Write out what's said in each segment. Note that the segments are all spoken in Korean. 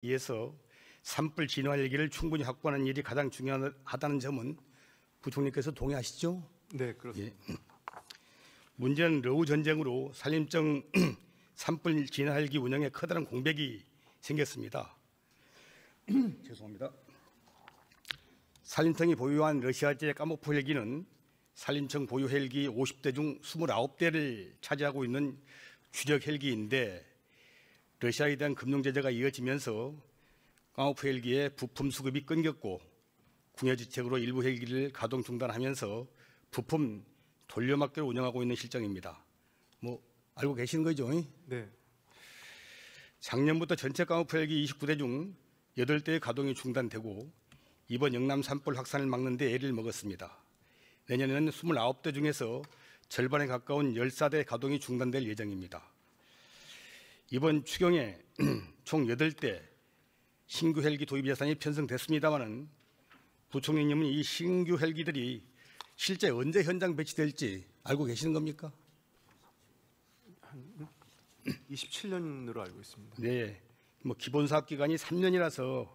위해서 산불 진화 헬기를 충분히 확보하는 일이 가장 중요하다는 점은 부총리께서 동의하시죠? 네, 그렇습니다. 예. 문제는 러우 전쟁으로 산림청 산불 진화 헬기 운영에 커다란 공백이 생겼습니다. 죄송합니다. 산림청이 보유한 러시아제 까모프 헬기는 산림청 보유 헬기 50대 중 29대를 차지하고 있는 주력 헬기인데 러시아에 대한 금융 제재가 이어지면서 까모프 헬기의 부품 수급이 끊겼고 궁여지책으로 일부 헬기를 가동 중단하면서 부품 돌려막기를 운영하고 있는 실정입니다. 뭐 알고 계시는 거죠? 네. 작년부터 전체 까모프 헬기 29대 중 8대의 가동이 중단되고 이번 영남 산불 확산을 막는 데 애를 먹었습니다. 내년에는 29대 중에서 절반에 가까운 14대 가동이 중단될 예정입니다. 이번 추경에 총 8대 신규 헬기 도입 예산이 편성됐습니다마는 부총리님은 이 신규 헬기들이 실제 언제 현장 배치될지 알고 계시는 겁니까? 27년으로 알고 있습니다. 네, 뭐 기본 사업 기간이 3년이라서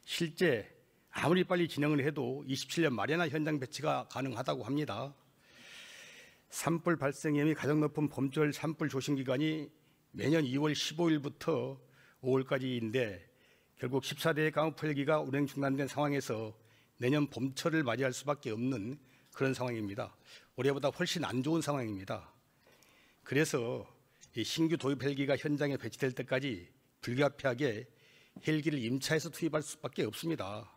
실제 아무리 빨리 진행을 해도 27년 말에나 현장 배치가 가능하다고 합니다. 산불 발생 위험이 가장 높은 봄철 산불 조심 기간이 매년 2월 15일부터 5월까지인데 결국 14대의 까모프 헬기가 운행 중단된 상황에서 내년 봄철을 맞이할 수밖에 없는 그런 상황입니다. 올해보다 훨씬 안 좋은 상황입니다. 그래서 이 신규 도입 헬기가 현장에 배치될 때까지 불가피하게 헬기를 임차해서 투입할 수밖에 없습니다.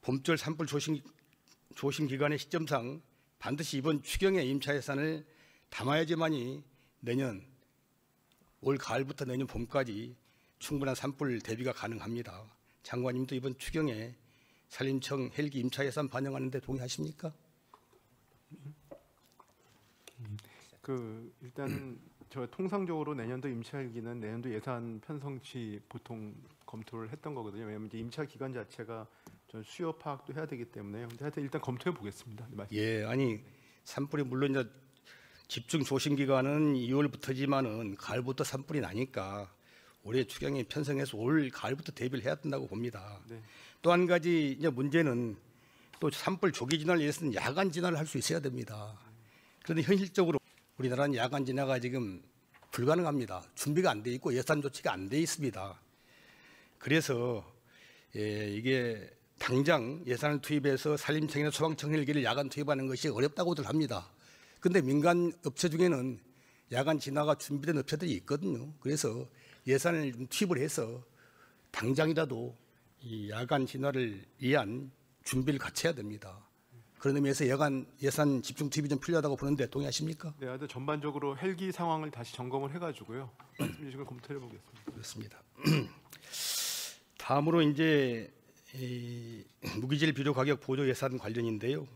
봄철 산불 조심 기간의 시점상 반드시 이번 추경에 임차 예산을 담아야지만이 내년 올 가을부터 내년 봄까지 충분한 산불 대비가 가능합니다. 장관님도 이번 추경에 산림청 헬기 임차 예산 반영하는 데 동의하십니까? 일단 저 통상적으로 내년도 임차 헬기는 내년도 예산 편성치 보통 검토를 했던 거거든요. 왜냐하면 이제 임차 기간 자체가 전 수요 파악도 해야 되기 때문에 하여튼 일단 검토해 보겠습니다. 예, 아니 산불이 물론 이제 집중 조심 기간은 2월부터지만은 가을부터 산불이 나니까 올해 추경에 편성해서 올 가을부터 대비를 해야 된다고 봅니다. 네. 또 한 가지 이제 문제는 또 산불 조기 진화를 위해서는 야간 진화를 할 수 있어야 됩니다. 그런데 현실적으로 우리나라는 야간 진화가 지금 불가능합니다. 준비가 안 돼 있고 예산 조치가 안 돼 있습니다. 그래서 이게 당장 예산을 투입해서 산림청이나 소방청 헬기를 야간 투입하는 것이 어렵다고들 합니다. 그런데 민간 업체 중에는 야간 진화가 준비된 업체들이 있거든요. 그래서 예산을 좀 투입을 해서 당장이라도 이 야간 진화를 위한 준비를 같이 해야 됩니다. 그런 의미에서 야간 예산 집중 투입이 좀 필요하다고 보는데 동의하십니까? 네, 하여튼 전반적으로 헬기 상황을 다시 점검을 해가지고요. 말씀 주신 걸 검토해 보겠습니다. 그렇습니다. 다음으로 이제 무기질 비료 가격 보조 예산 관련인데요.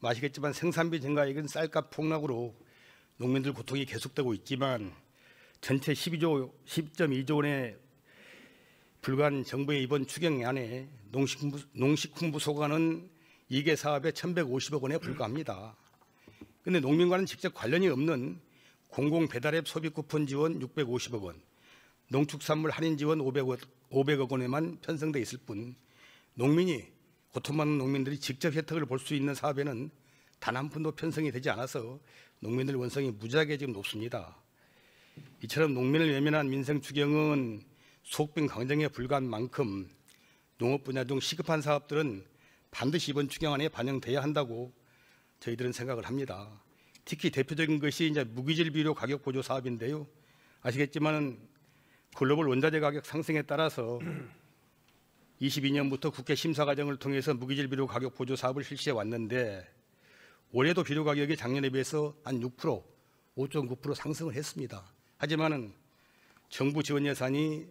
아시겠지만 생산비 증가액은 쌀값 폭락으로 농민들 고통이 계속되고 있지만 전체 10.2조 원에 불과한 정부의 이번 추경안에 농식품부 소관은 2개 사업에 1,150억 원에 불과합니다. 그런데 농민과는 직접 관련이 없는 공공 배달앱 소비 쿠폰 지원 650억 원, 농축산물 할인 지원 500억 원에만 편성돼 있을 뿐 농민이 고통받는 농민들이 직접 혜택을 볼 수 있는 사업에는 단 한 푼도 편성이 되지 않아서 농민들 원성이 무지하게 지금 높습니다. 이처럼 농민을 외면한 민생 추경은 속빈 강정에 불과한 만큼 농업 분야 중 시급한 사업들은 반드시 이번 추경안에 반영돼야 한다고 저희들은 생각을 합니다. 특히 대표적인 것이 이제 무기질 비료 가격 보조 사업인데요. 아시겠지만 글로벌 원자재 가격 상승에 따라서 22년부터 국회 심사 과정을 통해서 무기질 비료 가격 보조 사업을 실시해 왔는데 올해도 비료 가격이 작년에 비해서 한 6%, 5.9% 상승을 했습니다. 하지만은 정부 지원 예산이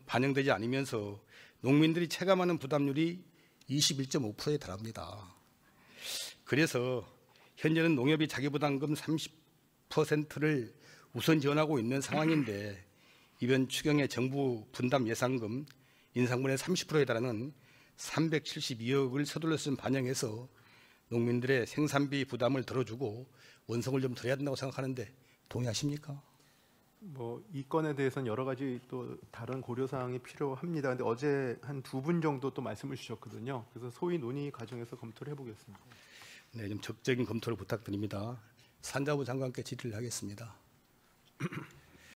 반영되지 않으면서 농민들이 체감하는 부담률이 21.5%에 달합니다. 그래서 현재는 농협이 자기부담금 30%를 우선 지원하고 있는 상황인데 이번 추경의 정부 분담 예산금 인상분의 30%에 달하는 372억을 서둘러 반영해서 농민들의 생산비 부담을 덜어주고 원성을 좀 덜어야 된다고 생각하는데 동의하십니까? 뭐 이 건에 대해서는 여러 가지 또 다른 고려 사항이 필요합니다. 근데 어제 한 2분 정도 또 말씀을 주셨거든요. 그래서 소위 논의 과정에서 검토를 해보겠습니다. 네, 좀 적극적인 검토를 부탁드립니다. 산자부 장관께 질의를 하겠습니다.